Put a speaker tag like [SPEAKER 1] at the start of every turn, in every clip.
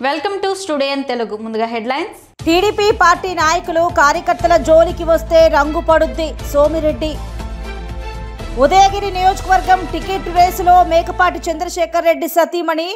[SPEAKER 1] Welcome to studio in Telugu. ముందుగా headlines.
[SPEAKER 2] TDP party నాయకులు కార్యకర్తల జోలికి వస్తే రంగు పడుద్ది సోమిరెడ్డి. ఉదయగిరి నియోజకవర్గం టికెట్ రేసులో మేకపాటి చంద్రశేఖర్ రెడ్డి సతీమణి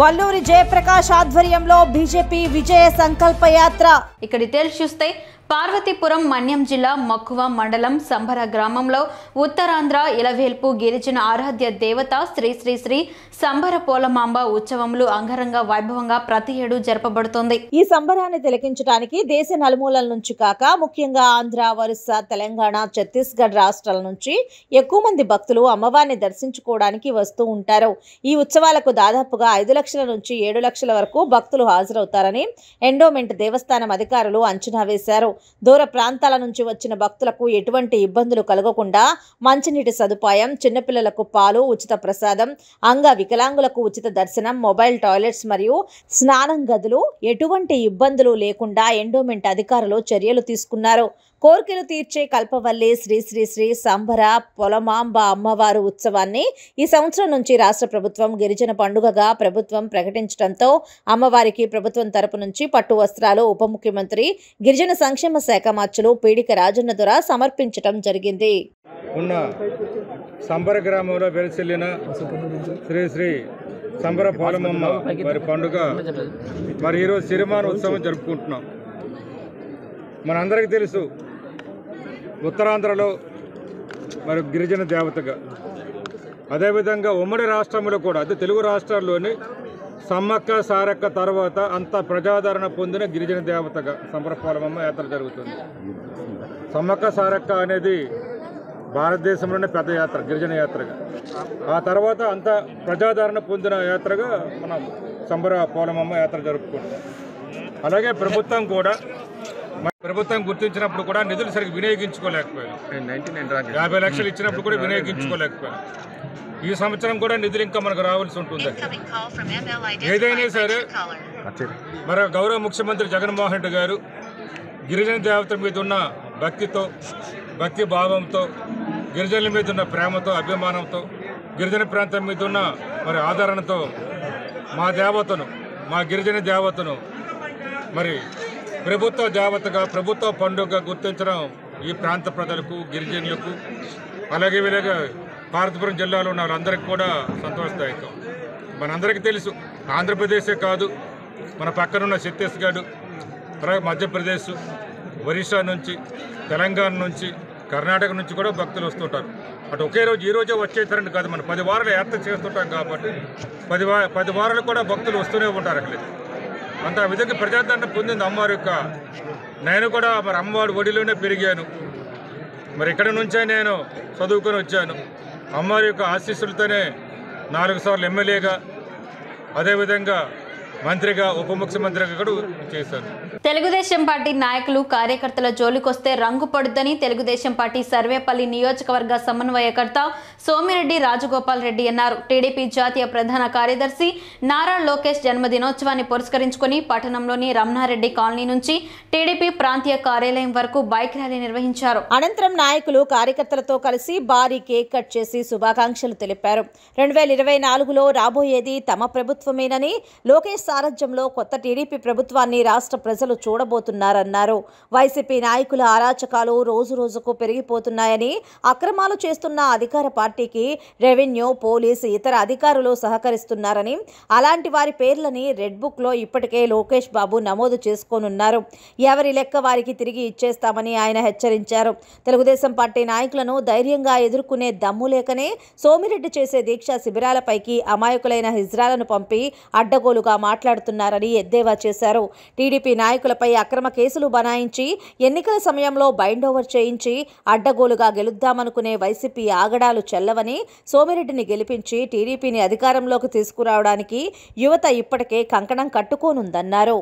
[SPEAKER 2] వల్లూరి జయప్రకాష్ ఆధ్వర్యంలో బీజేపీ విజయ సంకల్ప యాత్ర.
[SPEAKER 1] ఇక డీటెయిల్స్ చూస్తే పార్వతీపురం మన్యం జిల్లా మక్కువ మండలం సంబర గ్రామంలో ఉత్తరాంధ్ర ఇలవేల్పు గిరిజన ఆరాధ్య దేవత శ్రీ శ్రీ శ్రీ సంబర పోలమాంబ ఉత్సవములు అంగరంగ వైభవంగా ప్రతి ఏడు జరపబడుతోంది.
[SPEAKER 2] ఈ సంబరాన్ని తిలకించడానికి దేశ నలుమూలల నుంచి కాక ముఖ్యంగా ఆంధ్ర, ఒరిస్సా, తెలంగాణ, ఛత్తీస్గఢ్ రాష్ట్రాల నుంచి ఎక్కువ మంది భక్తులు అమ్మవారిని దర్శించుకోవడానికి వస్తూ ఉంటారు. ఈ ఉత్సవాలకు దాదాపుగా 5 లక్షల నుంచి 7 లక్షల వరకు భక్తులు హాజరవుతారని ఎండోమెంట్ దేవస్థానం అధికారులు అంచనా వేశారు. దూర ప్రాంతాల నుంచి వచ్చిన భక్తులకు ఎటువంటి ఇబ్బందులు కలగకుండా మంచినీటి సదుపాయం, చిన్నపిల్లలకు పాలు, ఉచిత ప్రసాదం, వికలాంగులకు ఉచిత దర్శనం, మొబైల్ టాయిలెట్స్ మరియు స్నానం గదులు ఎటువంటి ఇబ్బందులు లేకుండా ఎండోమెంట్ అధికారులు చర్యలు తీసుకున్నారు. కోరికలు తీర్చే కల్పవల్లి శ్రీ శ్రీ శ్రీ సంబర పొలమాంబ అమ్మవారు ఉత్సవాన్ని ఈ సంవత్సరం నుంచి రాష్ట్ర ప్రభుత్వం గిరిజన పండుగగా ప్రభుత్వం ప్రకటించడంతో అమ్మవారికి ప్రభుత్వం తరపు నుంచి పట్టు వస్త్రాలు ఉప ముఖ్యమంత్రి గిరిజన సంక్షేమ శాఖ మంత్రులు పీడిక రాజన్న ద్వారా సమర్పించడం జరిగింది.
[SPEAKER 3] సంబర గ్రామంలో వెలిసిల్లిన శ్రీ శ్రీ సంబర పోలమమ్మ వారి పండుగ మరి ఈరోజు సిరిమాన ఉత్సవం జరుపుకుంటున్నాం. మనందరికీ తెలుసు ఉత్తరాంధ్రలో మరి గిరిజన దేవతగా, అదేవిధంగా ఉమ్మడి రాష్ట్రంలో కూడా అదే తెలుగు రాష్ట్రాల్లోని సమ్మక్క సారక్క తర్వాత అంత ప్రజాదరణ పొందిన గిరిజన దేవతగా సంబర పోలమమ్మ యాత్ర జరుగుతుంది. సమ్మక్క సారక్క అనేది భారతదేశంలోనే పెద్ద యాత్ర, గిరిజన యాత్రగా. ఆ తర్వాత అంత ప్రజాదరణ పొందిన యాత్రగా మనం సంబర పోలమమ్మ యాత్ర జరుపుకుంటాం. అలాగే ప్రభుత్వం గుర్తించినప్పుడు కూడా నిధులు సరిగ్గా వినియోగించుకోలేకపోయారు. 50 లక్షలు ఇచ్చినప్పుడు కూడా వినియోగించుకోలేకపోయారు. ఈ సంవత్సరం కూడా నిధులు ఇంకా మనకు రావాల్సి ఉంటుంది. ఏదైనా సరే మరి గౌరవ ముఖ్యమంత్రి జగన్మోహన్ రెడ్డి గారు గిరిజన దేవతల మీద ఉన్న భక్తితో, భక్తి భావంతో, గిరిజనుల మీద ఉన్న ప్రేమతో, అభిమానంతో, గిరిజన ప్రాంతం మీద ఉన్న మరి ఆదరణతో మా దేవతను, మా గిరిజన దేవతను మరి ప్రభుత్వ దేవతగా, ప్రభుత్వ పండుగగా గుర్తించడం ఈ ప్రాంత ప్రజలకు, గిరిజనులకు, అలాగే వీళ్ళగా పార్వతీపురం జిల్లాలో ఉన్న వాళ్ళందరికీ కూడా సంతోషదాయకం. మనందరికీ తెలుసు ఆంధ్రప్రదేశే కాదు, మన పక్కనున్న ఛత్తీస్గఢ్, మధ్యప్రదేశ్, ఒరిస్సా నుంచి, తెలంగాణ నుంచి, కర్ణాటక నుంచి కూడా భక్తులు వస్తుంటారు. అటు ఒకే రోజు ఈ రోజే వచ్చేసారంటే కాదు, మనం 10 వారాలు యాత్ర చేస్తుంటాం కాబట్టి 10 వారాలు కూడా భక్తులు వస్తూనే ఉంటారు. అట్లే అంత విధంగా ప్రజాదరణ పొందింది అమ్మవారి యొక్క. నేను కూడా మరి అమ్మవారి ఒడిలోనే పెరిగాను. మరి ఇక్కడ నుంచే నేను చదువుకొని వచ్చాను. అమ్మవారి యొక్క ఆశీస్సులతోనే 4 సార్లు ఎమ్మెల్యేగా, అదేవిధంగా మంత్రిగా, ఉప ముఖ్యమంత్రిగా కూడా చేశాను.
[SPEAKER 1] తెలుగుదేశం పార్టీ నాయకులు కార్యకర్తల జోలికొస్తే రంగు పడుద్దని తెలుగుదేశం పార్టీ సర్వేపల్లి నియోజకవర్గ సమన్వయకర్త సోమిరెడ్డి రాజగోపాల్ రెడ్డి అన్నారు. టీడీపీ జాతీయ ప్రధాన కార్యదర్శి నారా లోకేష్ జన్మదినోత్సవాన్ని పురస్కరించుకుని పట్టణంలోని రమణారెడ్డి కాలనీ నుంచి టీడీపీ ప్రాంతీయ కార్యాలయం వరకు బైక్ ర్యాలీ నిర్వహించారు.
[SPEAKER 2] అనంతరం నాయకులు కార్యకర్తలతో కలిసి భారీ కేక్ కట్ చేసి శుభాకాంక్షలు తెలిపారు. 2024లో రాబోయేది తమ ప్రభుత్వమేనని, లోకేష్ సారథ్యంలో కొత్త టీడీపీ ప్రభుత్వాన్ని రాష్ట్ర ప్రజలు చూడబోతున్నారన్నారు. వైసీపీ నాయకుల అరాచకాలు రోజు రోజుకు పెరిగిపోతున్నాయని, అక్రమాలు చేస్తున్న అధికార పార్టీకి రెవెన్యూ, పోలీసు, ఇతర అధికారులు సహకరిస్తున్నారని, అలాంటి వారి పేర్లని రెడ్ బుక్లో ఇప్పటికే లోకేష్ బాబు నమోదు చేసుకోనున్నారు. ఎవరి లెక్క వారికి తిరిగి ఇచ్చేస్తామని ఆయన హెచ్చరించారు. తెలుగుదేశం పార్టీ నాయకులను ధైర్యంగా ఎదుర్కొనే దమ్ము లేకనే సోమిరెడ్డి చేసే దీక్షా శిబిరాలపైకి అమాయకులైన హిజ్రాలను పంపి అడ్డగోలుగా మాట్లాడుతున్నారని ఎద్దేవా చేశారు. టీడీపీ నాయకులపై అక్రమ కేసులు బనాయించి ఎన్నికల సమయంలో బైండ్ ఓవర్ చేయించి అడ్డగోలుగా గెలుద్దామనుకునే వైసీపీ ఆగడాలు చెల్లవని, సోమిరెడ్డిని గెలిపించి టీడీపీని అధికారంలోకి తీసుకురావడానికి యువత ఇప్పటికే కంకణం కట్టుకోనుందన్నారు.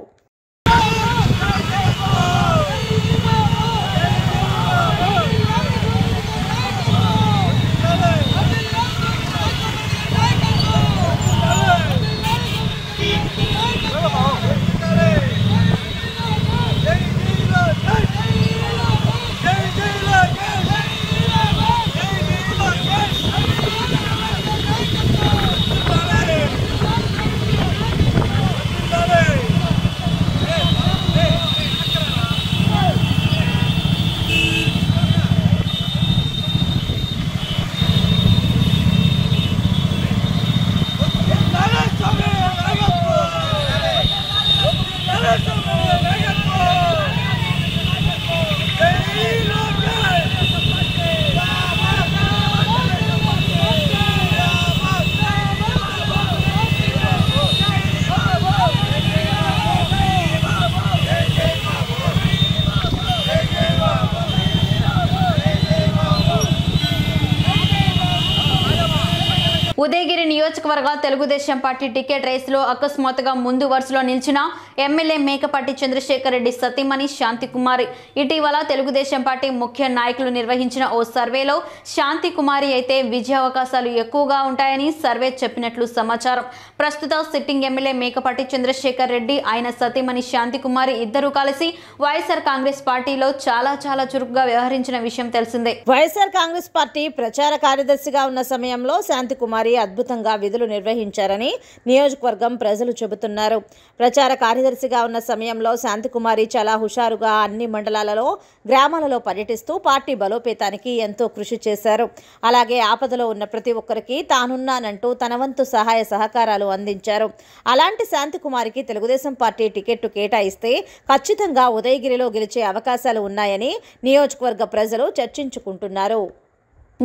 [SPEAKER 1] ఉదయగిరి నియోజకవర్గ తెలుగుదేశం పార్టీ టికెట్ రేసులో అకస్మాత్తుగా ముందు వరుసలో నిలిచిన ఎమ్మెల్యే మేకపాటి చంద్రశేఖర్ రెడ్డి సతీమణి శాంతికుమారి. ఇటీవల తెలుగుదేశం పార్టీ ముఖ్య నాయకులు నిర్వహించిన ఓ సర్వేలో శాంతికుమారి అయితే విజయావకాశాలు ఎక్కువగా ఉంటాయని సర్వే చెప్పినట్లు సమాచారం. ప్రస్తుత సిట్టింగ్ ఎమ్మెల్యే మేకపాటి చంద్రశేఖర్ రెడ్డి ఆయన సతీమణి శాంతికుమారి ఇద్దరూ కలిసి వైఎస్ఆర్ కాంగ్రెస్ పార్టీలో చాలా చురుకుగా వ్యవహరించిన విషయం తెలిసిందే.
[SPEAKER 2] వైఎస్ఆర్ కాంగ్రెస్ పార్టీ ప్రచార కార్యదర్శిగా ఉన్న సమయంలో శాంతికుమారి అద్భుతంగా విధులు నిర్వహించారని నియోజకవర్గం ప్రజలు చెబుతున్నారు. ప్రచార కార్యదర్శిగా ఉన్న సమయంలో శాంతికుమారి చాలా హుషారుగా అన్ని మండలాలలో గ్రామాలలో పర్యటిస్తూ పార్టీ బలోపేతానికి ఎంతో కృషి చేశారు. అలాగే ఆపదలో ఉన్న ప్రతి ఒక్కరికి తానున్నానంటూ తన వంతు సహాయ సహకారాలు అందించారు. అలాంటి శాంతికుమారికి తెలుగుదేశం పార్టీ టికెట్ కేటాయిస్తే ఖచ్చితంగా ఉదయగిరిలో గెలిచే అవకాశాలు ఉన్నాయని నియోజకవర్గ ప్రజలు చర్చించుకుంటున్నారు.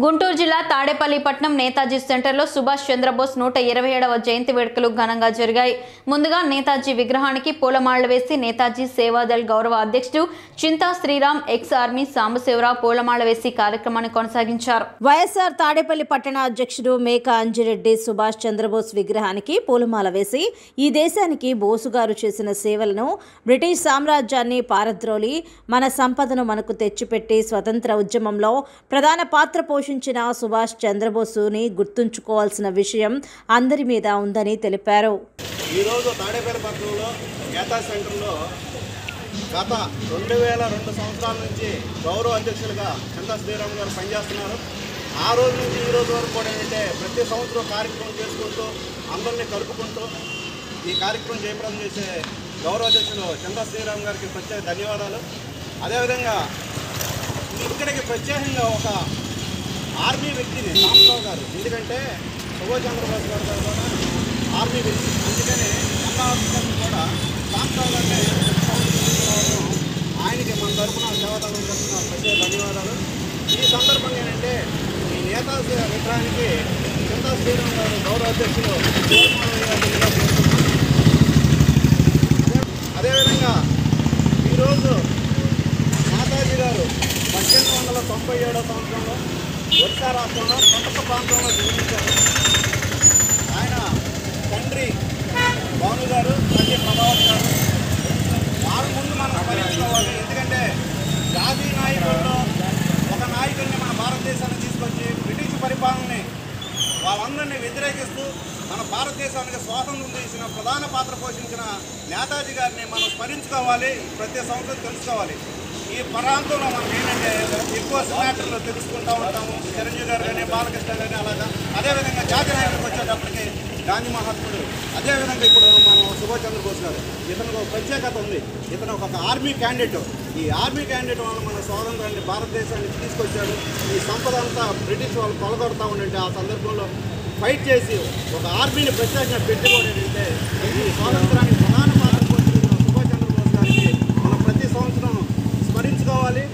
[SPEAKER 1] గుంటూరు జిల్లా తాడేపల్లిపట్నం నేతాజీ సెంటర్లో సుభాష్ చంద్రబోస్ 127వ జయంతి వేడుకలు ఘనంగా జరిగాయి. ముందుగా నేతాజీ విగ్రహానికి పూలమాలలు వేసి నేతాజీ సేవాదళ్ గౌరవ అధ్యక్షుడు చింతా శ్రీరామ్, ఎక్స్ ఆర్మీ సాంబశివరావు పూలమాల వేసి కార్యక్రమాన్ని కొనసాగించారు.
[SPEAKER 2] వైఎస్ఆర్ తాడేపల్లి పట్టణ అధ్యక్షుడు మేక అంజిరెడ్డి సుభాష్ చంద్రబోస్ విగ్రహానికి పూలమాల వేసి ఈ దేశానికి బోసుగారు చేసిన సేవలను, బ్రిటిష్ సామ్రాజ్యాన్ని పారద్రోలి మన సంపదను మనకు తెచ్చిపెట్టి స్వతంత్ర ఉద్యమంలో ప్రధాన పాత్ర పోషించిన సుభాష్ చంద్రబోసుని గుర్తుంచుకోవాల్సిన విషయం అందరి మీద ఉందని తెలిపారు.
[SPEAKER 4] ఈరోజు తాడేపల్లిపట్నంలో నేతాజీ సెంటర్లో గత 2002 సంవత్సరాల నుంచి గౌరవ అధ్యక్షులుగా చింతా శ్రీరామ్ గారు పనిచేస్తున్నారు. ఆ రోజు నుంచి ఈ రోజు వరకు కూడా ఏంటంటే ప్రతి సంవత్సరం కార్యక్రమం చేసుకుంటూ అందరినీ కలుపుకుంటూ ఈ కార్యక్రమం జయప్రదం చేసే గౌరవ అధ్యక్షులు చింతా శ్రీరామ్ గారికి ప్రత్యేక ధన్యవాదాలు. అదేవిధంగా ఇక్కడికి ప్రత్యేకంగా ఒక ఆర్మీ వ్యక్తిని సాంబరావు గారు, ఎందుకంటే సుభాష్ చంద్రబోస్ గారు కూడా ఆర్మీ వ్యక్తి, అందుకని ఎన్ఆర్ఎస్ కూడా సాంబరావు గారిని ఆయనకి మన తరఫున సేవాదళం తరఫున ప్రత్యేక ధన్యవాదాలు. ఈ సందర్భంగా ఏంటంటే ఈ నేతాజీ విగ్రహానికి చింతా శ్రీరామ్ గారు గౌరవ అధ్యక్షులు అదేవిధంగా ఈరోజు నేతాజీ గారు 1897వ సంవత్సరంలో ఒడిశా రాష్ట్రంలో కొండప ప్రాంతంలో జన్మించారు. ఆయన తండ్రి భాను గారు, తల్లి ప్రభావత్ గారు. వాళ్ళ ముందు మనం స్మరించుకోవాలి. ఎందుకంటే జాతీయ నాయకుల్లో ఒక నాయకుడిని మన భారతదేశాన్ని తీసుకొచ్చి బ్రిటిష్ పరిపాలనని వాళ్ళందరినీ వ్యతిరేకిస్తూ మన భారతదేశానికి స్వాతంత్రం తీసిన ప్రధాన పాత్ర పోషించిన నేతాజీ గారిని మనం స్మరించుకోవాలి, ప్రతి సంవత్సరం తెలుసుకోవాలి. ఈ ప్రాంతంలో మనం ఏంటంటే ఎక్కువ మ్యాటర్లో తెలుసుకుంటూ ఉంటాము. చిరంజీవి గారు కానీ, బాలకృష్ణ కానీ అలాగా. అదేవిధంగా జాతీయ నాయకులకు వచ్చేటప్పటికి గాంధీ మహాత్ముడు, అదేవిధంగా ఇప్పుడు మనం సుభాష్ చంద్రబోస్ గారు, ఇతనికి ఒక ప్రత్యేకత ఉంది. ఇతను ఒక ఆర్మీ క్యాండిడేట్. ఈ ఆర్మీ క్యాండిడేట్ వల్ల మన స్వాతంత్రాన్ని భారతదేశాన్ని తీసుకొచ్చాడు. ఈ సంపద అంతా బ్రిటిష్ వాళ్ళు కొలగొడతా ఉండంటే ఆ సందర్భంలో ఫైట్ చేసి ఒక ఆర్మీని ప్రత్యేకంగా పెట్టుకోవడం ఏంటంటే ఈ స్వాతంత్రానికి ప్రధాన పాత్ర పోషించిన సుభాష్ చంద్రబోస్ గారికి మనం ప్రతి సంవత్సరం స్మరించుకోవాలి.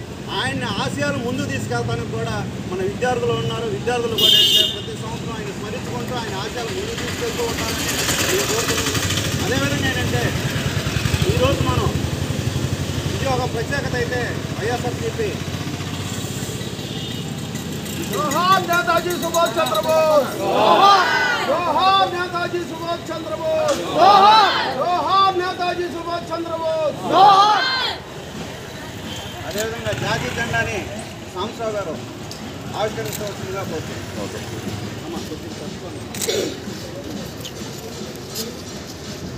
[SPEAKER 4] ఆయన ఆశయాలు ముందు తీసుకెళ్తానికి కూడా మన విద్యార్థులు ఉన్నారు. విద్యార్థులు కూడా ఏంటంటే ప్రతి సంవత్సరం ఆయన స్మరించుకుంటూ ఆయన ఆశయాలు ముందు తీసుకెళ్తూ ఉంటారని నేను కోరుతున్నాను. అదేవిధంగా ఏంటంటే ఈరోజు మనం ఇది ఒక ప్రత్యేకత అయితే వైఎస్ఆర్సీపీ
[SPEAKER 5] జోహార్ నేతాజీ సుభాష్ చంద్రబోస్, జోహార్ నేతాజీ సుభాష్ చంద్రబోస్, జోహార్ నేతాజీ సుభాష్ చంద్రబోస్.
[SPEAKER 4] అదేవిధంగా జాతీయ జెండాని సాంబరావు గారు ఆవిష్కరించవలసిందిగా కోరుతున్నాను.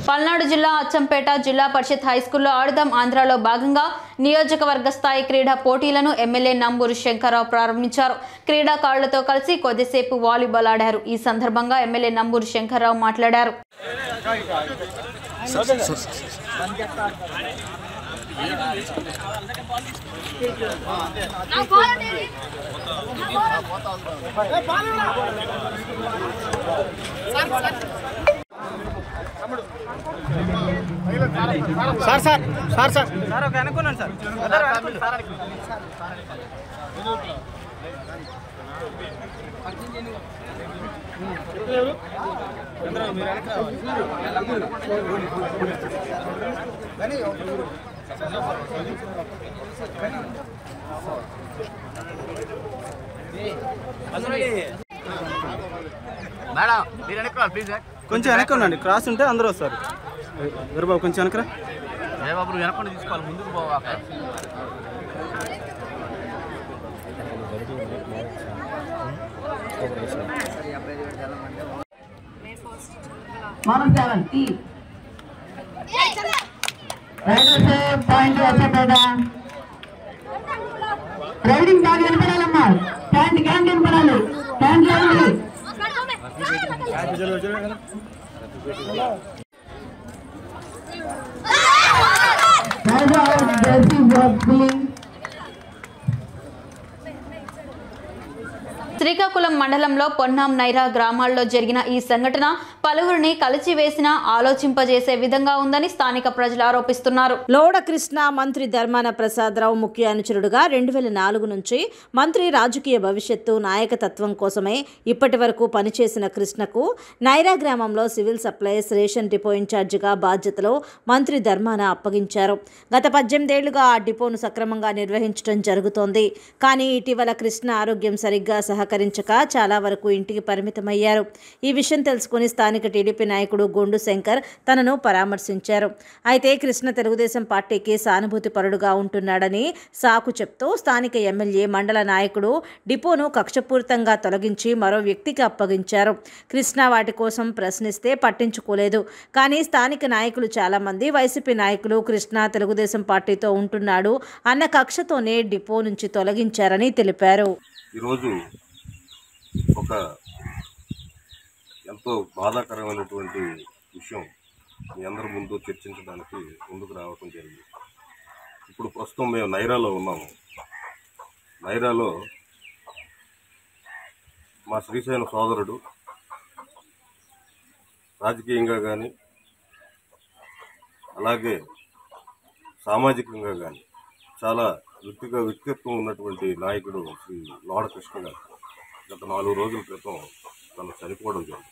[SPEAKER 1] పల్నాడు జిల్లా అచ్చంపేట జిల్లా పరిషత్ హైస్కూల్లో ఆడుదాం ఆంధ్రాలో భాగంగా నియోజకవర్గ స్థాయి క్రీడా పోటీలను ఎమ్మెల్యే నంబూరు శంకర్రావు ప్రారంభించారు. క్రీడాకారులతో కలిసి కొద్దిసేపు వాలీబాల్ ఆడారు. ఈ సందర్భంగా ఎమ్మెల్యే నంబూరు శంకర్రావు మాట్లాడారు.
[SPEAKER 5] Sir sir sir sir sir ఒక అనుకున్నాను సార్ కొంచెం వెనక్కి ఉండండి, క్రాస్ ఉంటే అందరూ వస్తారు. వీరబాబు కొంచెం వెనకరా.
[SPEAKER 6] వెనకుండా తీసుకోవాలి, ముందుకు పోవాక.
[SPEAKER 7] రైడింగ్ బ్యాగ్ వినపడాలమ్మా, ప్యాంట్ క్యాంట్ వినపడాలి, ప్యాంట్ లేదు.
[SPEAKER 1] శ్రీకాకుళం మండలంలో పొన్నాం నైరా గ్రామాల్లో జరిగిన ఈ సంఘటన పలువురిని కలిచివేసిన ఆలోచింపజేసే విధంగా ఉందని స్థానిక ప్రజలు ఆరోపిస్తున్నారు.
[SPEAKER 2] లోడ కృష్ణ మంత్రి ధర్మాన ప్రసాదరావు ముఖ్య అనుచరుడుగా 2004 నుంచి మంత్రి రాజకీయ భవిష్యత్తు నాయకత్వం కోసమే ఇప్పటి వరకు పనిచేసిన కృష్ణకు నైరా గ్రామంలో సివిల్ సప్లైస్ రేషన్ డిపో ఇన్ఛార్జిగా బాధ్యతలు మంత్రి ధర్మాన అప్పగించారు. గత 18 ఏళ్లుగా ఆ డిపోను సక్రమంగా నిర్వహించడం జరుగుతోంది. కానీ ఇటీవల కృష్ణ ఆరోగ్యం సరిగ్గా సహకరించక చాలా వరకు ఇంటికి పరిమితమయ్యారు. ఈ విషయం తెలుసుకుని స్థానిక టీడీపీ నాయకుడు గొండు శంకర్ తనను పరామర్శించారు. అయితే కృష్ణ తెలుగుదేశం పార్టీకి సానుభూతి పరుడుగా ఉంటున్నాడని సాకు చెప్తూ స్థానిక ఎమ్మెల్యే మండల నాయకుడు డిపోను కక్షపూరితంగా తొలగించి మరో వ్యక్తికి అప్పగించారు. కృష్ణ వాటి కోసం ప్రశ్నిస్తే పట్టించుకోలేదు. కానీ స్థానిక నాయకులు చాలామంది వైసీపీ నాయకులు కృష్ణ తెలుగుదేశం పార్టీతో ఉంటున్నాడు అన్న కక్షతోనే డిపో నుంచి తొలగించారని తెలిపారు.
[SPEAKER 8] ఈరోజు ఒక ఎంతో బాధాకరమైనటువంటి విషయం మీ అందరి ముందు చర్చించడానికి ముందుకు రావటం జరిగింది. ఇప్పుడు ప్రస్తుతం మేము నైరాలో ఉన్నాము. నైరాలో మా శ్రీశైలం సోదరుడు రాజకీయంగా కానీ అలాగే సామాజికంగా కానీ చాలా వ్యక్తిత్వం ఉన్నటువంటి నాయకుడు శ్రీ లోడ కృష్ణ గారు గత 4 రోజుల క్రితం తను చనిపోవడం జరిగింది.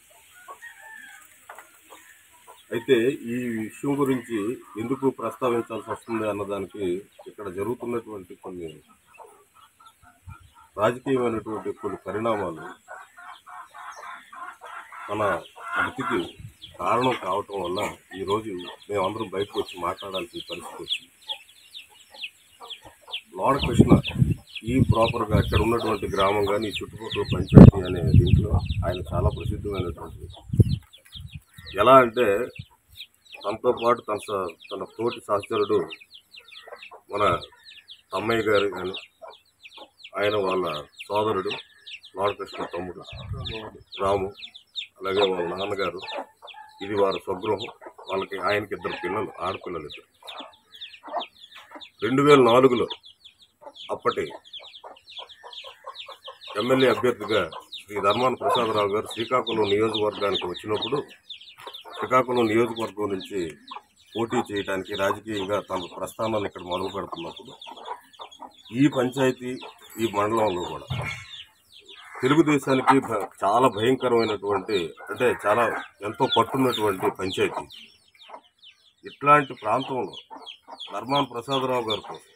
[SPEAKER 8] అయితే ఈ విషయం గురించి ఎందుకు ప్రస్తావించాల్సి వస్తుంది అన్నదానికి ఇక్కడ జరుగుతున్నటువంటి కొన్ని రాజకీయమైనటువంటి కొన్ని పరిణామాలు మన మృతికి కారణం కావటం వల్ల ఈరోజు మేమందరం బయటకు వచ్చి మాట్లాడాల్సిన పరిస్థితి వచ్చింది. లోడ కృష్ణ ఈ ప్రాపర్గా ఇక్కడ ఉన్నటువంటి గ్రామం కానీ ఈ చుట్టుపక్కల పంచాయతీ అనే దీంట్లో ఆయన చాలా ప్రసిద్ధమైనటువంటి ఎలా అంటే తనతో పాటు తన తోటి సహచరుడు మన తమ్మయ్య గారు కానీ ఆయన వాళ్ళ సోదరుడు లోడ కృష్ణ తమ్ముడు రాము అలాగే వాళ్ళ నాన్నగారు ఇది వారి స్వగృహం. వాళ్ళకి ఆయనకి 2 పిల్లలు ఆడపిల్లలు 2. 2004లో అప్పటి ఎమ్మెల్యే అభ్యర్థిగా శ్రీ ధర్మాన ప్రసాదరావు గారు శ్రీకాకుళం నియోజకవర్గానికి వచ్చినప్పుడు శ్రీకాకుళం నియోజకవర్గం నుంచి పోటీ చేయడానికి రాజకీయంగా తన ప్రస్థానాన్ని ఇక్కడ మొదలు పెడుతున్నప్పుడు ఈ పంచాయతీ ఈ మండలంలో కూడా తెలుగుదేశానికి చాలా భయంకరమైనటువంటి అంటే చాలా ఎంతో పట్టున్నటువంటి పంచాయతీ. ఇట్లాంటి ప్రాంతంలో ధర్మాన ప్రసాదరావు గారి కోసం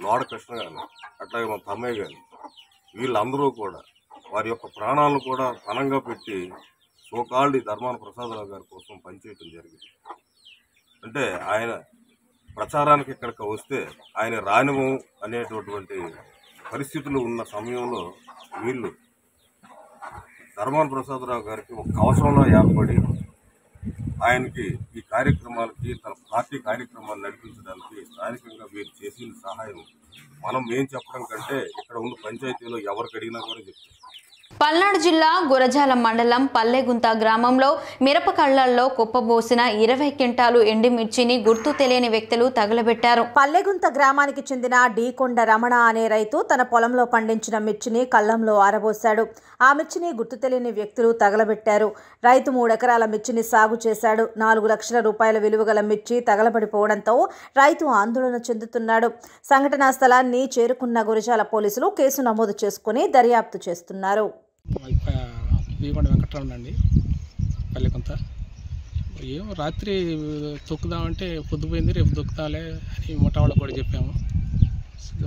[SPEAKER 8] లోడ కృష్ణ గారు అట్లాగే మన తమ్మయ్య గారు వీళ్ళందరూ కూడా వారి యొక్క ప్రాణాలను కూడా పణంగా పెట్టి సోకాల్డ్ ధర్మాన ప్రసాదరావు గారి కోసం పనిచేయటం జరిగింది. అంటే ఆయన ప్రచారానికి ఇక్కడికి వస్తే ఆయన రానివ్వం అనేటటువంటి పరిస్థితులు ఉన్న సమయంలో వీళ్ళు ధర్మాన ప్రసాదరావు గారికి ఒక కవచంలో ఏర్పడి ఆయనకి ఈ కార్యక్రమాలకి తన పార్టీ కార్యక్రమాలు నడిపించడానికి స్థానికంగా వీరు చేసిన సహాయం మేం చెప్పడం కంటే ఇక్కడ ఉన్న పంచాయతీలో ఎవరికి అడిగినా కూడా చెప్తారు.
[SPEAKER 1] పల్నాడు జిల్లా గురజాల మండలం పల్లెగుంత గ్రామంలో మిరప కళ్లల్లో కుప్పబోసిన 20 క్వింటాలు ఎండుమిర్చిని గుర్తు తెలియని వ్యక్తులు తగలబెట్టారు.
[SPEAKER 2] పల్లెగుంత గ్రామానికి చెందిన డీకొండ రమణ అనే రైతు తన పొలంలో పండించిన మిర్చిని కళ్లంలో ఆరబోశాడు. ఆ మిర్చిని గుర్తు తెలియని వ్యక్తులు తగలబెట్టారు. రైతు 3 ఎకరాల మిర్చిని సాగు చేశాడు. 4 లక్షల రూపాయల విలువగల మిర్చి తగలబడిపోవడంతో రైతు ఆందోళన చెందుతున్నాడు. సంఘటనా స్థలాన్ని చేరుకున్న గురజాల పోలీసులు కేసు నమోదు చేసుకుని దర్యాప్తు చేస్తున్నారు.
[SPEAKER 9] వీకొండ వెంకటరమణ అండి, పల్లెకొంత. ఏమో రాత్రి తొక్కుదామంటే పొద్దుపోయింది, రేపు తొక్కుతాలే అని ముఠావాళ్ళకు కూడా చెప్పాము.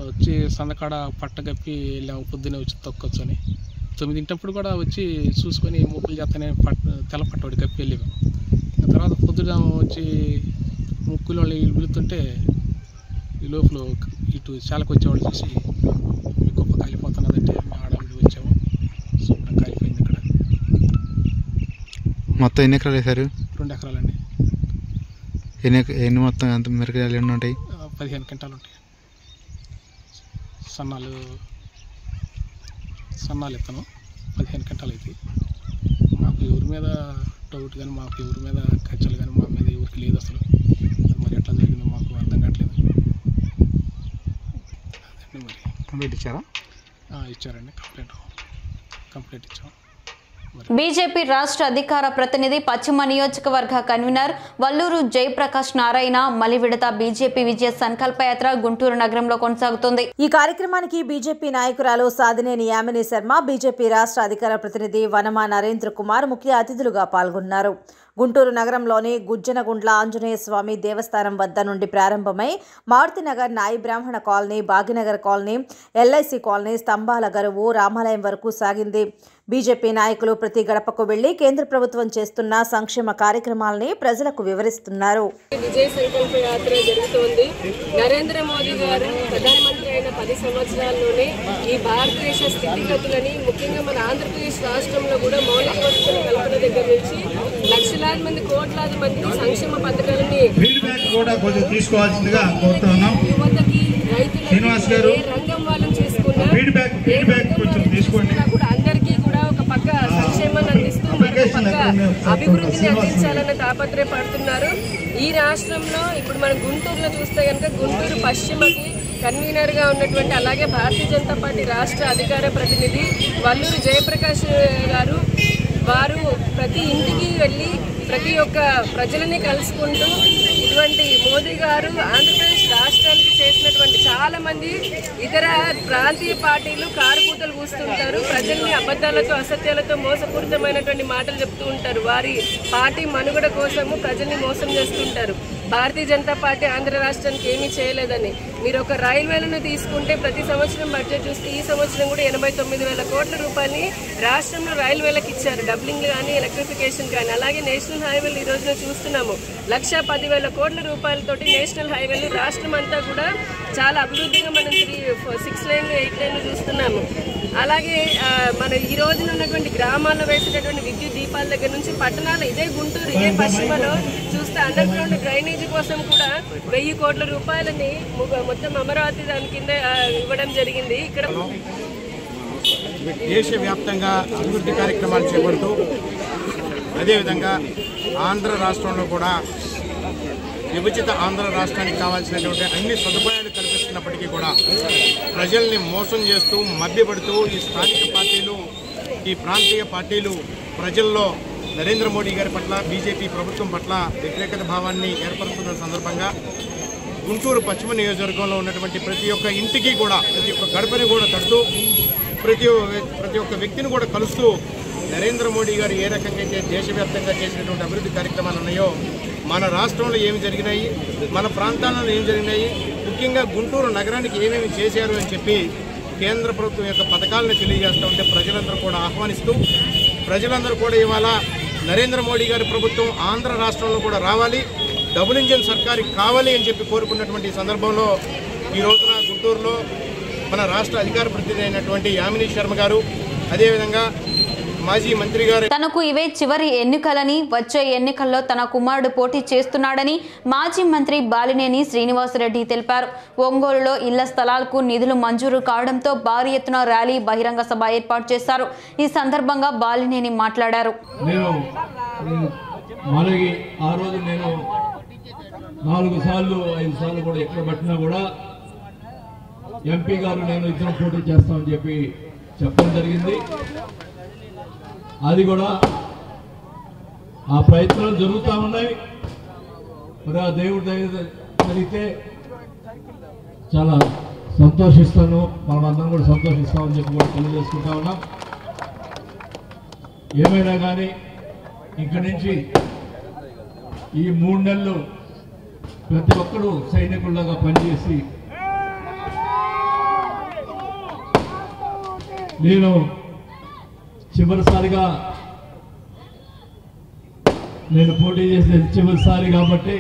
[SPEAKER 9] వచ్చి సందకాడ పట్టగప్పి వెళ్ళాము, పొద్దున్నే వచ్చి తొక్కొచ్చు అని. 9 కూడా వచ్చి చూసుకొని మొక్కులు చేస్తేనే తెల్ల పట్టోడి కప్పి వెళ్ళాము. తర్వాత పొద్దున వచ్చి ముక్కులు వాళ్ళు వెళుతుంటే ఈ లోపల ఇటు చాలకు వచ్చేవాళ్ళు చూసి మీ గొప్ప కాలిపోతున్నదంటే మేము ఆడవాళ్ళు వచ్చాము. శుభ్రం కాలిపోయింది. ఇక్కడ
[SPEAKER 10] మొత్తం ఎన్ని ఎకరాలు వేశారు?
[SPEAKER 9] 2 ఎకరాలండి.
[SPEAKER 10] ఎన్ని మొత్తం ఎంత మిరపకాయలు ఎన్ని ఉంటాయి?
[SPEAKER 9] 15 క్వింటాలు ఉంటాయి. సన్నాలు ఇస్తాను 15 క్వింటాలు అవుతాయి. మాకు ఎవరి మీద డౌట్ కానీ మాకు ఎవరి మీద ఖర్చులు కానీ మా మీద ఎవరికి లేదు అసలు. మరి ఎట్లా జరిగిందో మాకు అర్థం కావట్లేదు. అదండి మరి.
[SPEAKER 10] కంప్లీట్ ఇచ్చారా?
[SPEAKER 9] ఇచ్చారండి. కంప్లీట్ ఇచ్చాం.
[SPEAKER 1] బీజేపీ రాష్ట్ర అధికార ప్రతినిధి పశ్చిమ నియోజకవర్గ కన్వీనర్ వల్లూరు జయప్రకాష్ నారాయణ మలి విడత బీజేపీ విజయ సంకల్పయాత్ర గుంటూరు నగరంలో కొనసాగుతుంది.
[SPEAKER 2] ఈ కార్యక్రమానికి బీజేపీ నాయకురాలు సాధినేని యామిని శర్మ, బీజేపీ రాష్ట్ర అధికార ప్రతినిధి వనమా నరేంద్ర కుమార్ ముఖ్య అతిథులుగా పాల్గొన్నారు. గుంటూరు నగరంలోని గుజ్జనగుండ్ల ఆంజనేయ స్వామి దేవస్థానం వద్ద నుండి ప్రారంభమై మారుతినగర్, నాయి బ్రాహ్మణ colony, Bhagyanagar colony, LIC colony, స్తంభాల గరువు, రామాలయం వరకు సాగింది. బీజేపీ నాయకులు ప్రతి గడపకు వెళ్లి కేంద్ర ప్రభుత్వం చేస్తున్న సంక్షేమ కార్యక్రమాలని ప్రజలకు వివరిస్తున్నారు.
[SPEAKER 11] విజయ సంకల్ప యాత్ర జరుగుతోంది. నరేంద్ర మోదీ గారు ప్రధానమంత్రి అయిన 10 సంవత్సరాల్లోనే ఈ భారతదేశ స్థితిగతులని, ముఖ్యంగా మన ఆంధ్రప్రదేశ్ రాష్ట్రంలో కూడా మౌలిక వసతుల కల్పన దగ్గర నుంచి లక్షలాది మంది, కోట్లాది మందికి సంక్షేమ పథకాలని యువతకి, రైతులకి, ఏ రంగం వాళ్ళని చేసుకున్నా కూడా అందరికీ కూడా ఒక పక్క సంక్షేమాన్ని అందిస్తూ మరొక పక్క అభివృద్ధిని అందించాలన్న తాపత్రయపడుతున్నారు. ఈ రాష్ట్రంలో ఇప్పుడు మనం గుంటూరులో చూస్తే కనుక గుంటూరు పశ్చిమకి కన్వీనర్గా ఉన్నటువంటి, అలాగే భారతీయ జనతా పార్టీ రాష్ట్ర అధికార ప్రతినిధి వల్లూరు జయప్రకాష్ గారు, వారు ప్రతి ఇంటికి వెళ్ళి ప్రతి ఒక్క ప్రజలని కలుసుకుంటూ ఇటువంటి మోదీ గారు ఆంధ్రప్రదేశ్ రాష్ట్రానికి చేసినటువంటి చాలా మంది ఇతర ప్రాంతీయ పార్టీలు కారుకూతలు కూస్తుంటారు. ప్రజల్ని అబద్ధాలతో, అసత్యాలతో, మోసపూరితమైనటువంటి మాటలు చెప్తూ ఉంటారు. వారి పార్టీ మనుగడ కోసము ప్రజల్ని మోసం చేస్తుంటారు. భారతీయ జనతా పార్టీ ఆంధ్ర రాష్ట్రానికి ఏమీ చేయలేదని. మీరు ఒక రైల్వేలను తీసుకుంటే ప్రతి సంవత్సరం బడ్జెట్ చూస్తే ఈ సంవత్సరం కూడా 89,000 కోట్ల రూపాయలని రాష్ట్రంలో రైల్వేలకు ఇచ్చారు. డబ్లింగ్ కానీ, ఎలక్ట్రిఫికేషన్ కానీ. అలాగే నేషనల్ హైవేలు ఈ రోజున చూస్తున్నాము. 1,10,000 కోట్ల రూపాయలతోటి నేషనల్ హైవేలు రాష్ట్రం అంతా కూడా చాలా అభివృద్ధిగా మనం 6 లైన్లు 8 లైన్లు చూస్తున్నాము. అలాగే మన ఈ రోజున ఉన్నటువంటి గ్రామాల్లో వేసేటటువంటి విద్యుత్ దీపాల దగ్గర నుంచి పట్టణాలు, ఇదే గుంటూరు, ఇదే పశ్చిమలో చూస్తే అండర్ గ్రౌండ్ డ్రైనేజీ కోసం కూడా 1000 కోట్ల రూపాయలని మొత్తం అమరావతి దాని కింద ఇవ్వడం జరిగింది. ఇక్కడ
[SPEAKER 12] దేశవ్యాప్తంగా అభివృద్ధి కార్యక్రమాలు చేపడుతూ అదేవిధంగా ఆంధ్ర రాష్ట్రంలో కూడా విభజిత ఆంధ్ర రాష్ట్రానికి కావాల్సినటువంటి అన్ని సదుపాయాలు కల్పిస్తున్నప్పటికీ కూడా ప్రజల్ని మోసం చేస్తూ, మభ్యపడుతూ ఈ స్థానిక పార్టీలు, ఈ ప్రాంతీయ పార్టీలు ప్రజల్లో నరేంద్ర మోడీ గారి పట్ల, బీజేపీ ప్రభుత్వం పట్ల వ్యతిరేకత భావాన్ని ఏర్పరుస్తున్న సందర్భంగా గుంటూరు పశ్చిమ నియోజకవర్గంలో ఉన్నటువంటి ప్రతి ఒక్క ఇంటికి కూడా, ప్రతి ఒక్క గడపని కూడా తడుతూ, ప్రతి ఒక్క వ్యక్తిని కూడా కలుస్తూ నరేంద్ర మోడీ గారు ఏ రకంగా అయితే దేశవ్యాప్తంగా చేసినటువంటి అభివృద్ధి కార్యక్రమాలు ఉన్నాయో, మన రాష్ట్రంలో ఏమి జరిగినాయి, మన ప్రాంతాలలో ఏమి జరిగినాయి, ముఖ్యంగా గుంటూరు నగరానికి ఏమేమి చేశారు అని చెప్పి కేంద్ర ప్రభుత్వం యొక్క పథకాలను తెలియజేస్తూ ఉంటే ప్రజలందరూ కూడా ఆహ్వానిస్తూ, ప్రజలందరూ కూడా ఇవాళ నరేంద్ర మోడీ గారి ప్రభుత్వం ఆంధ్ర రాష్ట్రంలో కూడా రావాలి, డబుల్ ఇంజిన్ సర్కారు కావాలి అని చెప్పి కోరుకున్నటువంటి సందర్భంలో ఈ రోజున గుంటూరులో మన రాష్ట్ర అధికార ప్రతినిధి అయినటువంటి యామిని శర్మ గారు, అదేవిధంగా మాజీ మంత్రి గారు,
[SPEAKER 1] తనకు ఇవే చివరి ఎన్నికలని, వచ్చే ఎన్నికల్లో తన కుమారుడు పోటీ చేస్తున్నాడని మాజీ మంత్రి బాలినేని శ్రీనివాసరెడ్డి తెలిపారు. ఒంగోలులో ఇళ్ల స్థలాలకు నిధులు మంజూరు కావడంతో భారీ ఎత్తున ర్యాలీ, బహిరంగ సభ ఏర్పాటు చేశారు. ఈ సందర్భంగా బాలినేని మాట్లాడారు.
[SPEAKER 13] ఆ రోజు నేను 4 సార్లు 5 సార్లు కూడా ఎక్కడ పట్టినా కూడా ఎంపీ గారు నేను ఇద్దరం పోటీ చేస్తామని చెప్పి చెప్పడం జరిగింది. అది కూడా ఆ ప్రయత్నాలు జరుగుతూ ఉన్నాయి. మరి ఆ దేవుడి జరిగితే చాలా సంతోషిస్తాను, మనమందరం కూడా సంతోషిస్తామని చెప్పి కూడా తెలియజేసుకుంటా ఉన్నాం. ఏమైనా కానీ ఇక్కడి నుంచి ఈ 3 నెలలు ప్రతి ఒక్కరూ సైనికుల్లాగా పనిచేసి నేను చివరిసారిగా నేను పోటీ చేసేది చివరిసారి కాబట్టి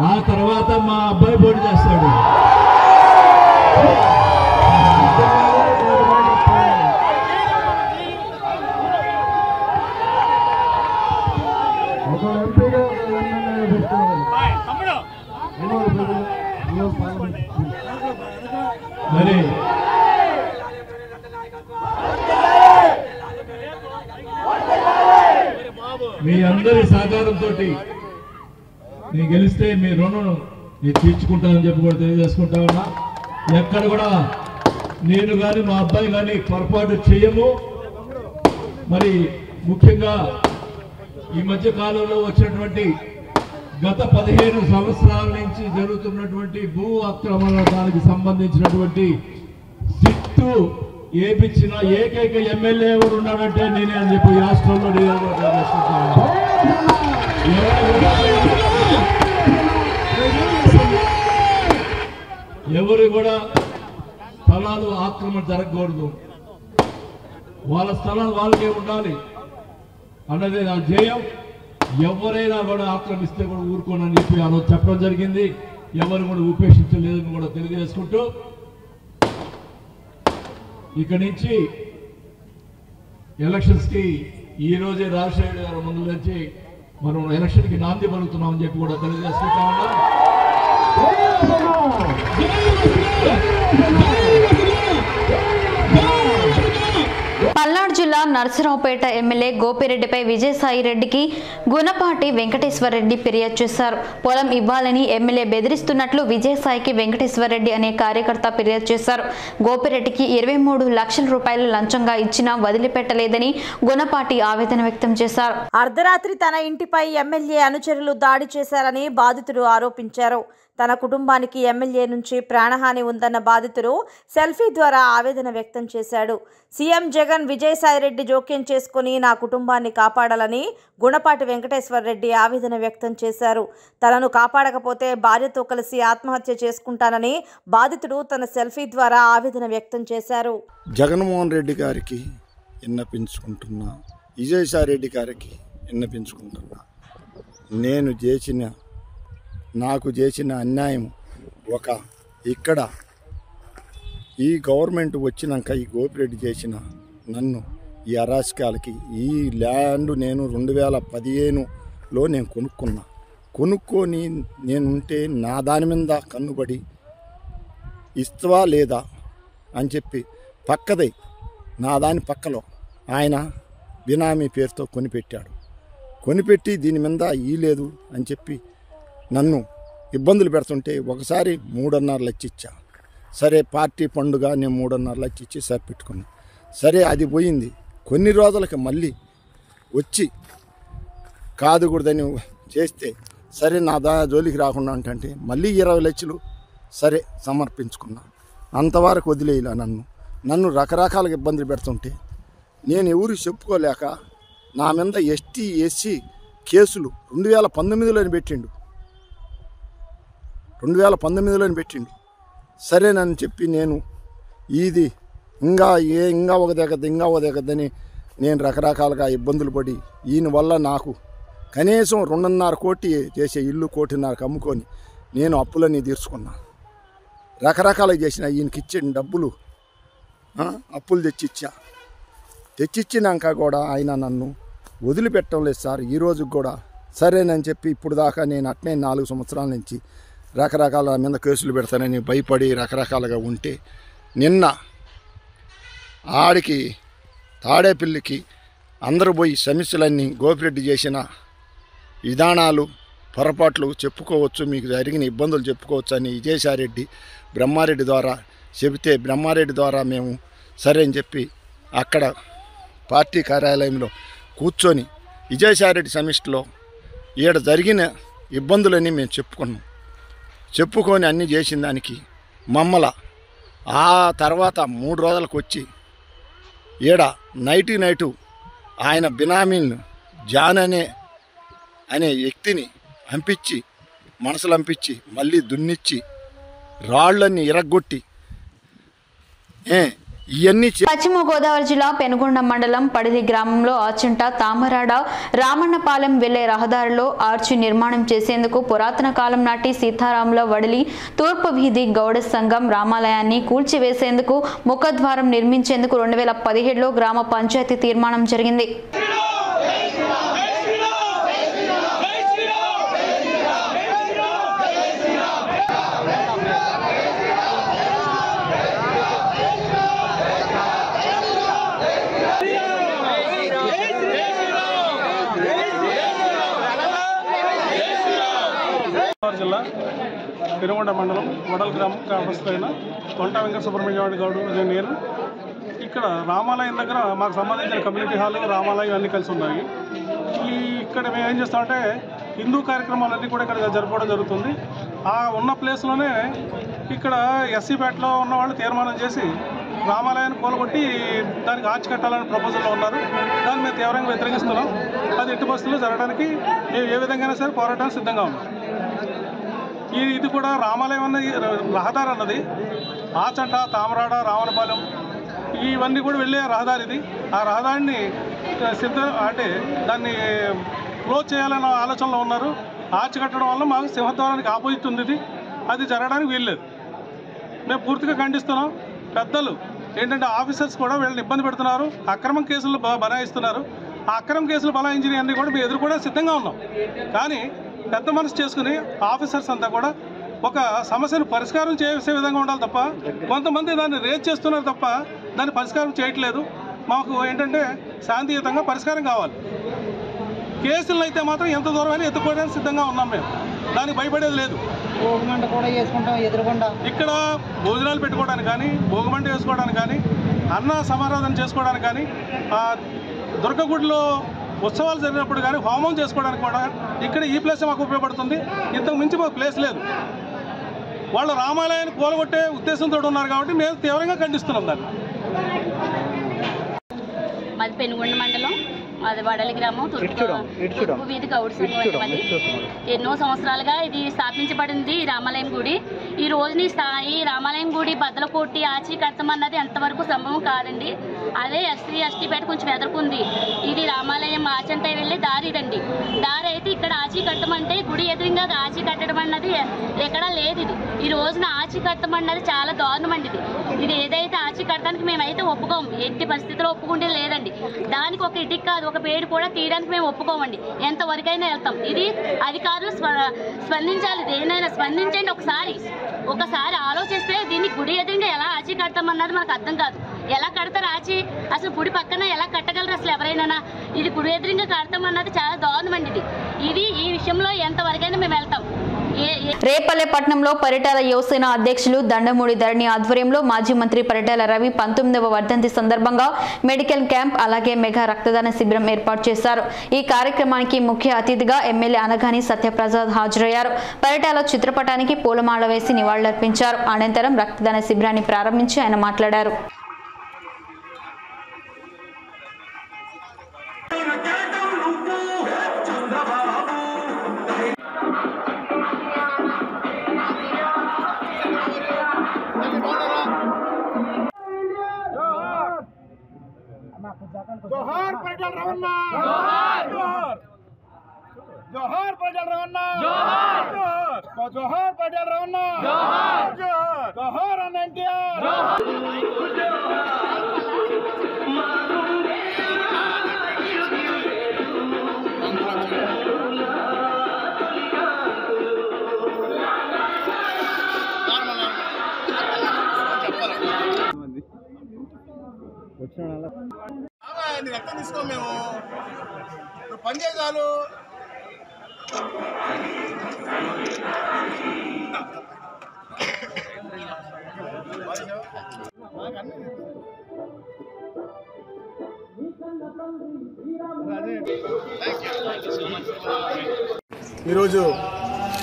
[SPEAKER 13] ఆ తర్వాత మా అబ్బాయి పోటీ చేస్తాడు. మరి మీ అందరి సహకారంతో నేను గెలిస్తే మీ రుణం నేను తీర్చుకుంటానని చెప్పి కూడా తెలియజేసుకుంటా ఉన్నా. ఎక్కడ కూడా నేను కానీ మా అబ్బాయి కానీ పొరపాటు చేయము. మరి ముఖ్యంగా ఈ మధ్య కాలంలో వచ్చినటువంటి గత 15 సంవత్సరాల నుంచి జరుగుతున్నటువంటి భూ ఆక్రమణకు సంబంధించినటువంటి సిట్టు ఏపించిన ఏకైక ఎమ్మెల్యే ఎవరు ఉన్నాడంటే నేనే అని చెప్పి రాష్ట్రంలో ఎవరు కూడా స్థలాలు ఆక్రమణ జరగకూడదు, వాళ్ళ స్థలాలు వాళ్ళకే ఉండాలి అన్నదే నా ధ్యేయం. ఎవరైనా కూడా ఆక్రమిస్తే కూడా ఊరుకోనని చెప్పి ఆ రోజు చెప్పడం జరిగింది. ఎవరు కూడా ఉపేక్షించలేదని కూడా తెలియజేసుకుంటూ ఇక్కడి నుంచి ఎలక్షన్స్కి ఈ రోజే రాజశేఖర్ గారు ముందు నుంచి మనం ఎలక్షన్కి నాంది పలుకుతున్నామని చెప్పి కూడా తెలియజేసుకుంటా ఉన్నాం.
[SPEAKER 1] పల్నాడు జిల్లా నర్సరావుపేట ఎమ్మెల్యే గోపిరెడ్డిపై విజయసాయి రెడ్డికి గుణపాటి వెంకటేశ్వర రెడ్డి ఫిర్యాదు చేశారు. పొలం ఇవ్వాలని ఎమ్మెల్యే బెదిరిస్తున్నట్లు విజయసాయికి వెంకటేశ్వర రెడ్డి అనే కార్యకర్త ఫిర్యాదు చేశారు. గోపిరెడ్డికి 23 లక్షల రూపాయలు లంచంగా ఇచ్చినా వదిలిపెట్టలేదని గుణపాటి ఆవేదన వ్యక్తం చేశారు.
[SPEAKER 2] అర్ధరాత్రి తన ఇంటిపై ఎమ్మెల్యే అనుచరులు దాడి చేశారని బాధితుడు ఆరోపించారు. తన కుటుంబానికి ఎమ్మెల్యే నుంచి ప్రాణహాని ఉందన్న బాధితుడు సెల్ఫీ ద్వారా ఆవేదన వ్యక్తం చేశాడు. సీఎం జగన్ విజయసాయిరెడ్డి జోక్యం చేసుకుని నా కుటుంబాన్ని కాపాడాలని గుణపాటి వెంకటేశ్వర రెడ్డి ఆవేదన వ్యక్తం చేశారు. తనను కాపాడకపోతే భార్యతో కలిసి ఆత్మహత్య చేసుకుంటానని బాధితుడు తన సెల్ఫీ ద్వారా ఆవేదన వ్యక్తం చేశారు.
[SPEAKER 14] జగన్మోహన్ రెడ్డి గారికి విన్నపించుకుంటున్నా, విజయసాయిరెడ్డి గారికి విన్నపించుకుంటున్నా, నాకు చేసిన అన్యాయం ఇక్కడ ఈ గవర్నమెంట్ వచ్చినాక ఈ గోపిరెడ్డి చేసిన నన్ను ఈ అరాచకాలకి ఈ ల్యాండ్ నేను 2015లో నేను కొనుక్కొని నేనుంటే నా దాని మీద కన్నుబడి ఇస్తావా లేదా అని చెప్పి పక్కదై నా దాని పక్కలో ఆయన బినామీ పేరుతో కొనిపెట్టి దీని మీద లేదు అని చెప్పి నన్ను ఇబ్బందులు పెడుతుంటే ఒకసారి 3.5 లక్షలు ఇచ్చా. సరే పార్టీ పండుగ నేను 3.5 లక్షలు ఇచ్చి సరిపెట్టుకున్నా. సరే అది పోయింది. కొన్ని రోజులకి మళ్ళీ వచ్చి కాదుకూడదని చేస్తే సరే నా జోలికి రాకుండా అంటే మళ్ళీ 20 లక్షలు సరే సమర్పించుకున్నా. అంతవరకు వదిలేయలే నన్ను రకరకాలుగా ఇబ్బందులు పెడుతుంటే నేను ఎవరు చెప్పుకోలేక నా మీద ఎస్టీ ఎస్సీ కేసులు 2019లోనే పెట్టిండు. సరేనని చెప్పి నేను ఇది ఇంకా ఒక దగ్గరని నేను రకరకాలుగా ఇబ్బందులు పడి ఈయన వల్ల నాకు కనీసం 2.5 కోటి చేసే ఇల్లు 1.5 కోటి అమ్ముకొని నేను అప్పులన్నీ తీర్చుకున్నా. రకరకాలుగా చేసిన ఈయనకి ఇచ్చిన డబ్బులు అప్పులు తెచ్చిచ్చినాక కూడా ఆయన నన్ను వదిలిపెట్టడం లేదు సార్. ఈ రోజుకి కూడా సరేనని చెప్పి ఇప్పుడు దాకా నేను అట్నే 4 సంవత్సరాల నుంచి రకరకాల మీద కేసులు పెడతానని భయపడి రకరకాలుగా ఉంటే నిన్న ఆడికి తాడేపల్లికి అందరూ పోయి సమస్యలన్నీ గోపిరెడ్డి చేసిన విధానాలు పొరపాట్లు చెప్పుకోవచ్చు, మీకు జరిగిన ఇబ్బందులు చెప్పుకోవచ్చు అని విజయసాయిరెడ్డి బ్రహ్మారెడ్డి ద్వారా చెబితే బ్రహ్మారెడ్డి ద్వారా మేము సరే అని చెప్పి అక్కడ పార్టీ కార్యాలయంలో కూర్చొని విజయసాయిరెడ్డి సమిష్టిలో ఈడ జరిగిన ఇబ్బందులన్నీ మేము చెప్పుకొని అన్నీ చేసిన దానికి మమ్మల ఆ తర్వాత 3 రోజులకు వచ్చి ఈడ నైటు ఆయన బినామీని జాన్ అనే వ్యక్తిని మనసులు పంపించి మళ్ళీ దున్నిచ్చి రాళ్ళన్నీ ఇరగొట్టి ఇవన్నీ
[SPEAKER 1] పశ్చిమ గోదావరి జిల్లా పెనుగొండ మండలం పడిలి గ్రామంలో ఆచంట తామరాడ రామన్నపాలెం వెళ్లే రహదారిలో ఆర్చి నిర్మాణం చేసేందుకు పురాతన కాలం నాటి సీతారాముల వడిలి తూర్పు వీధి గౌడ సంఘం రామాలయాన్ని కూల్చివేసేందుకు ముఖద్వారం నిర్మించేందుకు 2017లో గ్రామ పంచాయతీ తీర్మానం జరిగింది.
[SPEAKER 9] జిల్లా పెనుగొండ మండలం వడల్ గ్రామం గ్రామస్తులైన కొంట వెంకట సుబ్రహ్మణ్యం గౌడు నేను ఇక్కడ రామాలయం దగ్గర మాకు సంబంధించిన కమ్యూనిటీ హాల్ రామాలయం అన్నీ కలిసి ఉన్నాయి. ఇక్కడ మేము ఏం చేస్తామంటే హిందూ కార్యక్రమాలన్నీ కూడా ఇక్కడ జరుపుకోవడం జరుగుతుంది. ఆ ఉన్న ప్లేస్లోనే ఇక్కడ ఎస్సీపేటలో ఉన్న వాళ్ళు తీర్మానం చేసి రామాలయాన్ని కూలగొట్టి దానికి ఆర్చి కట్టాలని ప్రపోజల్లో ఉన్నారు. దాన్ని మేము తీవ్రంగా వ్యతిరేకిస్తున్నాం. అది ఎట్టి పరిస్థితుల్లో జరగడానికి మేము ఏ విధంగా సరే పోరాటానికి సిద్ధంగా ఉన్నాం. ఇది కూడా రామాలయం అన్నది రహదారి అన్నది ఆచంట తామరాడ రావణపాలెం ఇవన్నీ కూడా వెళ్ళే రహదారి ఇది. ఆ రహదారిని దాన్ని క్లోజ్ చేయాలన్న ఆలోచనలో ఉన్నారు. ఆర్చి కట్టడం వల్ల మాకు సింహద్వారానికి ఆపోజిట్ ఉంది ఇది. అది జరగడానికి వీల్లేదు. మేము పూర్తిగా ఖండిస్తున్నాం. పెద్దలు ఏంటంటే ఆఫీసర్స్ కూడా వీళ్ళని ఇబ్బంది పెడుతున్నారు. అక్రమం కేసులు బనాయిస్తున్నారు. ఆ అక్రమ కేసులు బనాయించిన అన్నీ కూడా మేము ఎదురు కూడా సిద్ధంగా ఉన్నాం. కానీ పెద్ద మనసు చేసుకుని ఆఫీసర్స్ అంతా కూడా ఒక సమస్యను పరిష్కారం చేసే విధంగా ఉండాలి తప్ప కొంతమంది దాన్ని రేజ్ చేస్తున్నారు తప్ప దాన్ని పరిష్కారం చేయట్లేదు. మాకు ఏంటంటే శాంతియుతంగా పరిష్కారం కావాలి. కేసులను అయితే మాత్రం ఎంత దూరమైనా ఎత్తుకోవడానికి సిద్ధంగా ఉన్నాం. మేము దానికి భయపడేది లేదు. భోగమంట కూడా చేసుకుంటాం ఎదురుకుండా ఇక్కడ భోజనాలు పెట్టుకోవడానికి కానీ భోగమంట వేసుకోవడానికి కానీ అన్న సమారాధన చేసుకోవడానికి కానీ దుర్గగుడిలో ఉత్సవాలు జరిగినప్పుడు కానీ హోమం చేసుకోవడానికి కూడా ఇక్కడ ఈ ప్లేస్ మాకు ఉపయోగపడుతుంది. ఇంతకు మించి మాకు ప్లేస్ లేదు. వాళ్ళు రామాలయాన్ని కూలగొట్టే ఉద్దేశంతో ఉన్నారు కాబట్టి మేము తీవ్రంగా ఖండిస్తున్నాం దాన్ని.
[SPEAKER 15] మాది పెనుగొండ మండలం, అది వడలి గ్రామం, తూర్పు వీధి గౌడ సంఘం. ఎన్నో సంవత్సరాలుగా ఇది స్థాపించబడింది ఈ రామాలయం గుడి. ఈ రోజుని ఈ రామాలయం గుడి బద్దలు కొట్టి ఆచి కట్టమన్నది ఎంతవరకు సంభవం కాదండి. అదే ఎస్టీపేట కొంచెం ఎదుర్కొంది. ఇది రామాలయం ఆచంట వెళ్ళే దారి ఇదండి. దారి అయితే ఇక్కడ ఆచి కట్టమంటే గుడి ఎదురుగా ఆచి కట్టడం అన్నది ఎక్కడా లేదు. ఇది ఈ రోజున ఆచి కట్టమన్నది చాలా దారుణం అండి. ఇది ఏదైతే ఆచి కట్టడానికి మేమైతే ఒప్పుకోము. ఎట్టి పరిస్థితిలో ఒప్పుకుంటే లేదండి. దానికి ఒక ఇటుక కాదు ఒక పేరు కూడా తీయడానికి మేము ఒప్పుకోమండి. ఎంతవరకైనా వెళ్తాం. ఇది అధికారులు స్పందించాలి. దేనైనా స్పందించండి. ఒకసారి ఆలోచిస్తే దీన్ని గుడి ఎదురుగా ఎలా ఆచి కడతామన్నది మనకు అర్థం కాదు. ఎలా కడతారు ఆచి? అసలు గుడి పక్కన ఎలా కట్టగలరు అసలు ఎవరైనా? ఇది గుడి ఎదురుగా కడతామన్నది చాలా దారుణం అండి. ఇది ఈ విషయంలో ఎంతవరకైనా మేము వెళ్తాం.
[SPEAKER 1] రేపల్లె పట్టణంలో పరిటాల యువసేన అధ్యక్షులు దండమూడి ధరణి ఆధ్వర్యంలో మాజీ మంత్రి పరిటాల రవి 19వ వర్ధంతి సందర్భంగా మెడికల్ క్యాంప్ అలాగే మెగా రక్తదాన శిబిరం ఏర్పాటు చేశారు. ఈ కార్యక్రమానికి ముఖ్య అతిథిగా ఎమ్మెల్యే అనగాని సత్యప్రసాద్ హాజరయ్యారు. పరిటాల చిత్రపటానికి పూలమాల వేసి నివాళులర్పించారు. అనంతరం రక్తదాన శిబిరాన్ని ప్రారంభించి ఆయన మాట్లాడారు.
[SPEAKER 4] जोहार परिटाल रवन्ना, जोहार जोहार परिटाल रवन्ना, जोहार जोहार परिटाल रवन्ना, जोहार जोहार अनंतियार, రక్తం తీసుకో మేము పని చేయాలి. ఈరోజు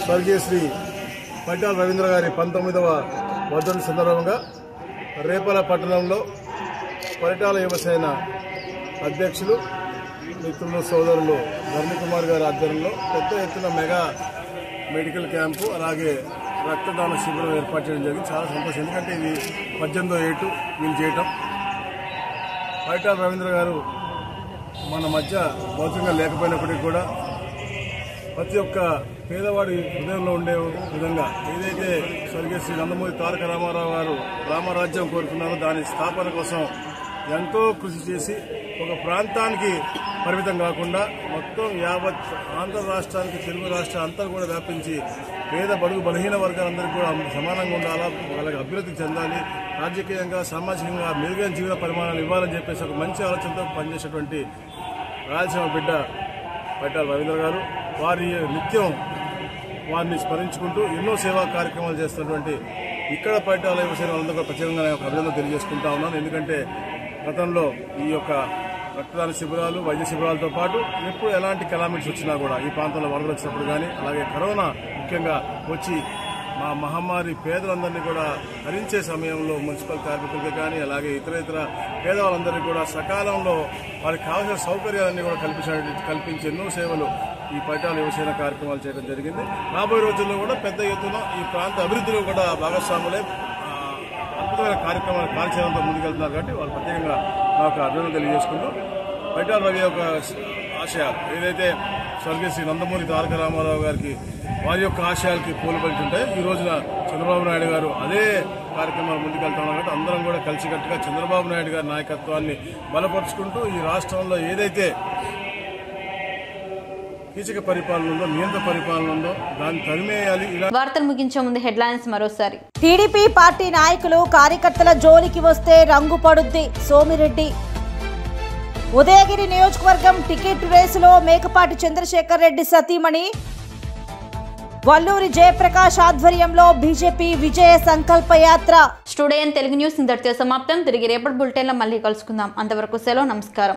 [SPEAKER 4] స్వర్గీయ శ్రీ పరిటాల రవీంద్ర గారి 19వ వర్ధంతి సందర్భంగా రేపల పట్టణంలో పరిటాల యువసేన అధ్యక్షులు మిత్రులు సోదరులు ధర్మకుమార్ గారి ఆధ్వర్యంలో పెద్ద ఎత్తున మెగా మెడికల్ క్యాంపు అలాగే
[SPEAKER 16] రక్తదాన శిబిరం ఏర్పాటు చేయడం జరిగింది. చాలా సంతోషం. ఎందుకంటే ఇది 18వ ఏటు వీళ్ళు చేయటం. పైటాల రవీంద్ర గారు మన మధ్య భౌతికంగా లేకపోయినప్పటికీ కూడా ప్రతి ఒక్క పేదవాడి హృదయంలో ఉండే విధంగా ఏదైతే స్వర్గీయ శ్రీ నందమూరి తారక రామారావు గారు రామరాజ్యం కోరుకున్నారో దాని స్థాపన కోసం ఎంతో కృషి చేసి ఒక ప్రాంతానికి పరిమితం కాకుండా మొత్తం యావత్ ఆంధ్ర రాష్ట్రానికి, తెలుగు రాష్ట్రం అంతా కూడా వ్యాపించి పేద బడుగు బలహీన వర్గాలందరికీ కూడా సమానంగా ఉండాలా, వాళ్ళకి అభివృద్ధి చెందాలి, రాజకీయంగా సామాజికంగా మెరుగైన జీవన పరిమాణాలు ఇవ్వాలని చెప్పేసి ఒక మంచి ఆలోచనతో పనిచేసేటువంటి రాయలసీమ బిడ్డ పైటాల రవీంద్ర గారు. వారి నిత్యం వారిని స్మరించుకుంటూ ఎన్నో సేవా కార్యక్రమాలు చేస్తున్నటువంటి ఇక్కడ పైటాల యువసేన వాళ్ళందరూ ప్రత్యేకంగా అభినందన తెలియజేసుకుంటా ఉన్నాను. ఎందుకంటే గతంలో ఈ యొక్క రక్తదాన శిబిరాలు, వైద్య శిబిరాలతో పాటు ఎప్పుడు ఎలాంటి కెలామిటీస్ వచ్చినా కూడా ఈ ప్రాంతంలో వరదలు వచ్చినప్పుడు కానీ, అలాగే కరోనా ముఖ్యంగా వచ్చి మా మహమ్మారి పేదలందరినీ కూడా హరించే సమయంలో మున్సిపల్ కార్మికులకి కానీ, అలాగే ఇతర పేదవాళ్ళందరినీ కూడా సకాలంలో వారికి కావాల్సిన సౌకర్యాలన్నీ కూడా కల్పించి ఎన్నో సేవలు ఈ పైటాల యువసేన కార్యక్రమాలు చేయడం జరిగింది. రాబోయే రోజుల్లో కూడా పెద్ద ఎత్తున ఈ ప్రాంత అభివృద్ధిలో కూడా భాగస్వాములే అద్భుతమైన కార్యక్రమాలు కార్యక్రమంతో ముందుకెళ్తున్నారు. కాబట్టి వాళ్ళు ప్రత్యేకంగా నాకు అభినందన తెలియజేసుకుంటూ పైటాల రవి యొక్క ఆశయాలు ఏదైతే స్వర్గీయ శ్రీ నందమూరి తారక రామారావు గారికి వారి యొక్క ఆశయాలకి పూలపడుతుంటాయి. ఈ రోజున చంద్రబాబు నాయుడు గారు అదే కార్యక్రమాలు ముందుకెళ్తున్నారు. కాబట్టి అందరం కూడా కలిసికట్టుగా చంద్రబాబు నాయుడు గారి నాయకత్వాన్ని బలపరుచుకుంటూ ఈ రాష్ట్రంలో ఏదైతే కీచక పరిపాలన ఉందో, నియంత్రణ పరిపాలన ఉందో దాన్ని తరిమేయాలి.
[SPEAKER 1] వార్తలు ముగించే ముందు హెడ్లైన్స్ మరోసారి.
[SPEAKER 2] టీడీపీ పార్టీ నాయకులు కార్యకర్తల జోలికి వస్తే రంగు పడుద్ది సోమిరెడ్డి. ఉదయగిరి నియోజకవర్గం టికెట్ రేసులో మేకపాటి చంద్రశేఖర్ రెడ్డి సతీమణి వల్లూరి జయప్రకాష్ ఆధ్వర్యంలో బీజేపీ విజయ సంకల్ప యాత్ర.
[SPEAKER 1] స్టూడియో తెలుగు న్యూస్ ఇంతటితో సమాప్తం. తిరిగి రేపటి బులెటిన్లో మళ్ళీ కలుసుకుందాం. అంతవరకు సెలవు. నమస్కారం.